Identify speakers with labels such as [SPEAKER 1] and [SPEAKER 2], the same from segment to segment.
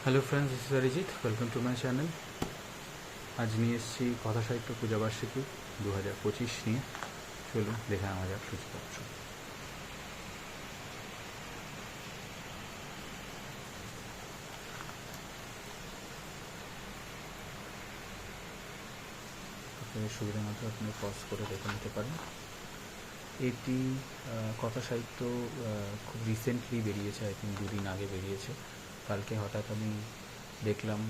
[SPEAKER 1] Hello friends, this is Arijit. Welcome to my channel. আজ নিয়ে এসেছি কথা সাহিত্য পূজাবার্ষিকী 2025 নিয়ে। চলুন দেখে নেওয়া যাক সূচিপত্র। আপনাদের সুবিধা মতো আপনি পজ করে দেখে নিতে পারেন। এটি কথা সাহিত্য খুব রিসেন্টলি বেরিয়েছে, আই থিঙ্ক 2 দিন আগে বেরিয়েছে। কালকে হঠাৎ আমি দেখলাম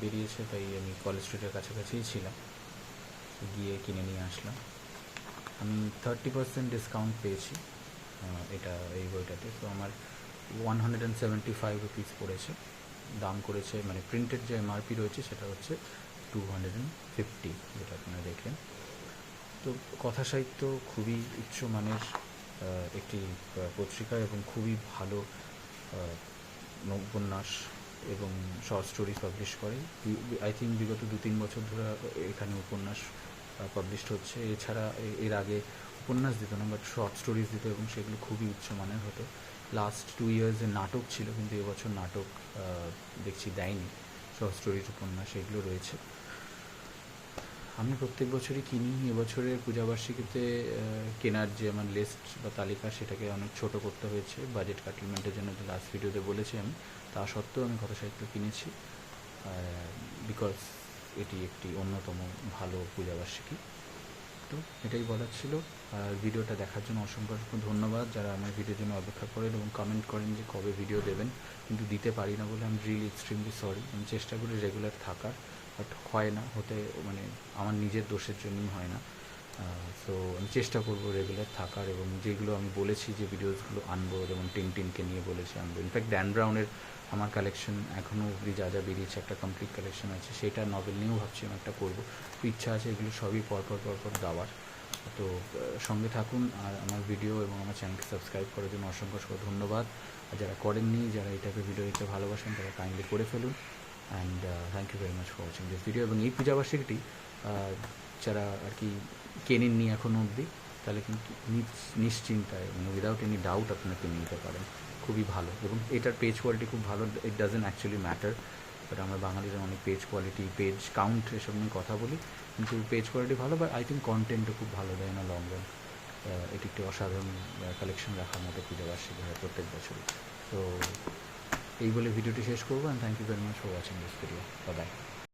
[SPEAKER 1] বেরিয়েছে, তাই আমি কলেজ স্ট্রিটের কাছাকাছিই ছিলাম, গিয়ে কিনে নিয়ে আসলাম। আমি 30% ডিসকাউন্ট পেয়েছি এই বইটাতে। তো আমার 175 রুপিস পড়েছে, দাম করেছে, মানে প্রিন্টেড যে এমআরপি রয়েছে সেটা হচ্ছে 250, যেটা আপনারা দেখলেন। তো কথা সাহিত্য খুবই উচ্চমানের একটি পত্রিকা এবং খুবই ভালো উপন্যাস এবং শর্ট স্টোরিজ পাবলিশ করে। আই থিঙ্ক বিগত 2-3 বছর ধরে এখানে উপন্যাস পাবলিশড হচ্ছে। এছাড়া এর আগে উপন্যাস দিত না, বাট শর্ট স্টোরিজ দিত এবং সেগুলো খুবই উচ্চমানের হতো। লাস্ট 2 ইয়ার্সে নাটক ছিল, কিন্তু এবছর নাটক দেখছি দেয়নি। শর্ট স্টোরিজ, উপন্যাস এগুলো রয়েছে। আমি প্রত্যেক বছরই কিনি। এবছরের পূজাবার্ষিকীতে কেনার যে আমার লিস্ট বা তালিকা, সেটাকে অনেক ছোট করতে হয়েছে বাজেট কাটলমেন্টের জন্য, যে লাস্ট ভিডিওতে বলেছি আমি। তা সত্ত্বেও আমি কথা সাহিত্য কিনেছি, বিকজ এটি একটি অন্যতম ভালো পূজাবার্ষিকী। তো এটাই বলার ছিল। আর ভিডিওটা দেখার জন্য অসংখ্য ধন্যবাদ। যারা আমার ভিডিওর জন্য অপেক্ষা করেন এবং কমেন্ট করেন যে কবে ভিডিও দেবেন, কিন্তু দিতে পারি না বলে আমি রিয়েলি এক্সট্রিমলি সরি। আমি চেষ্টা করি রেগুলার থাকার, বাট হয় না, মানে আমার নিজের দোষের জন্যই হয় না। সো আমি চেষ্টা করবো রেগুলার থাকার, এবং যেগুলো আমি বলেছি যে ভিডিওসগুলো আনবো, যেমন টিনকে নিয়ে বলেছি আনবো। ইনফ্যাক্ট ড্যান ব্রাউনের আমার কালেকশন এখনও অবধি যা যা বেরিয়েছে, একটা কমপ্লিট কালেকশন আছে, সেটা নভেল নিয়েও ভাবছি আমি একটা করবো। তো ইচ্ছা আছে এগুলো সবই পরপর দেওয়ার। তো সঙ্গে থাকুন, আর আমার ভিডিও এবং আমার চ্যানেলকে সাবস্ক্রাইব করার জন্য অসংখ্য ধন্যবাদ। আর যারা করেননি, যারা এই টাইপের ভিডিও দেখতে ভালোবাসেন, তারা কাইন্ডলি করে ফেলুন। And thank you very much for watching this video. এবং এই পূজাবার্ষিকীটি যারা আর কি কেনেননি এখনও অবধি, তাহলে কিন্তু নিশ্চিন্তায়, মানে উইদাউট এনি ডাউট আপনারা কিনে নিতে পারেন। খুবই ভালো, এবং এটার পেজ কোয়ালিটি খুব ভালো। It doesn't actually matter, but আমরা বাঙালিরা অনেক পেজ কোয়ালিটি, পেজ কাউন্ট এসব নিয়ে কথা বলি, কিন্তু পেজ কোয়ালিটি ভালো, বা আই থিঙ্ক কন্টেন্টও খুব ভালো দেয় না লং রান। এটি একটি অসাধারণ কালেকশন রাখার মতো পূজাবার্ষিকী হয় প্রত্যেক বছরই। তো এই বলে ভিডিওটি শেষ করবো, and thank you very much for watching this video. Bye by.